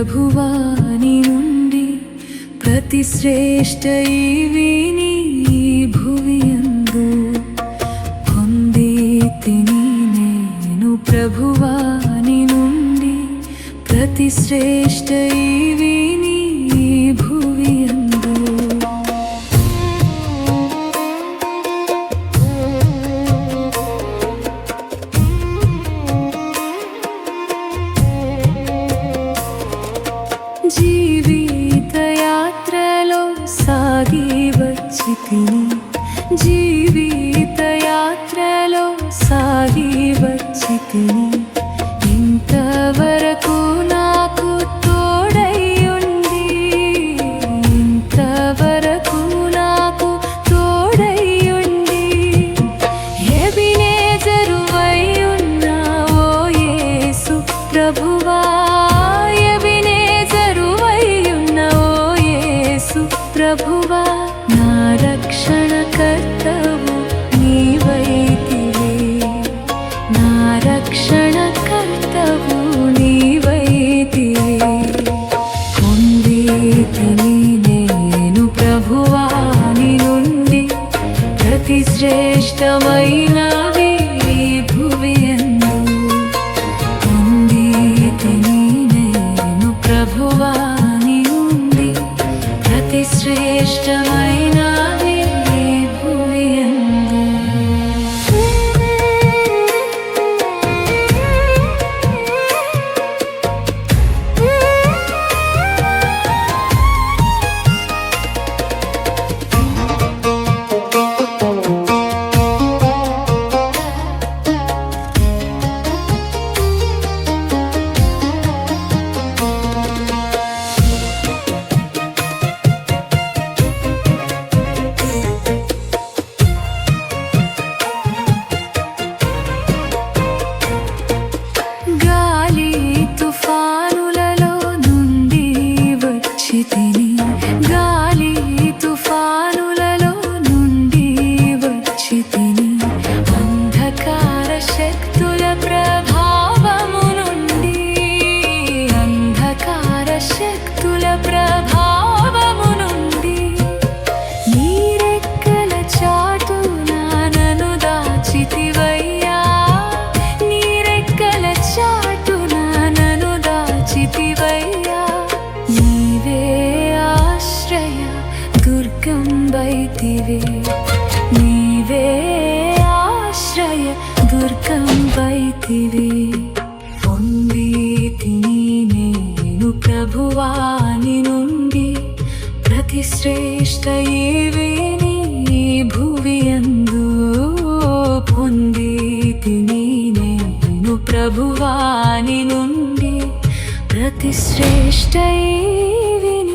ప్రభువాని నుండి ప్రతి శ్రేష్ఠ ఈవిని భువియందు పొంది తిని నేను ప్రభువాని నుండి ప్రతి శ్రేష్ఠ ఈవిని భువియందు జీవిత యాత్రలో సాగి వచ్చి తిని జీవిత యాత్రలో సాగి వచ్చి తిని ఇంతవరకు నాకు తోడై ఉండి ఇంతవరకు నాకు తోడై ఉండి ఎబినేజరు వై ఉన్నావో యేసు ప్రభువా ప్రభువా నా రక్షణకర్తవు నీవైతివే నా రక్షణకర్తవు నీవైతివే పొంది తిని నేను ప్రభువాని నుండి ప్రతి శ్రేష్టమైనవి భువియందు పొంది తిని నేను ప్రభువాని నుండి ప్రతి శ్రేష్టమైనవి భువియందు గాలి తుఫానులలో నుండి వచ్చి తిని అంధకార శక్తుల ప్రభావము నుండి అంధకార శక్తుల ప్రభావము నుండి నీరెక్కల చాటున నన్ను దాచితివయ్యా నీరెక్కల చాటున నన్ను దాచితివయ్యా నీవే ఆశ్రయ దుర్గం వైతివే నీవే ఆశ్రయ దుర్గం వైతివే పొంది తిని నేను ప్రభువాని నుండి ప్రతి శ్రేష్ఠ ఈవిని భువియందు పొంది తిని నేను ప్రభువాని నుండి ప్రతి శ్రేష్ఠ ఈవిని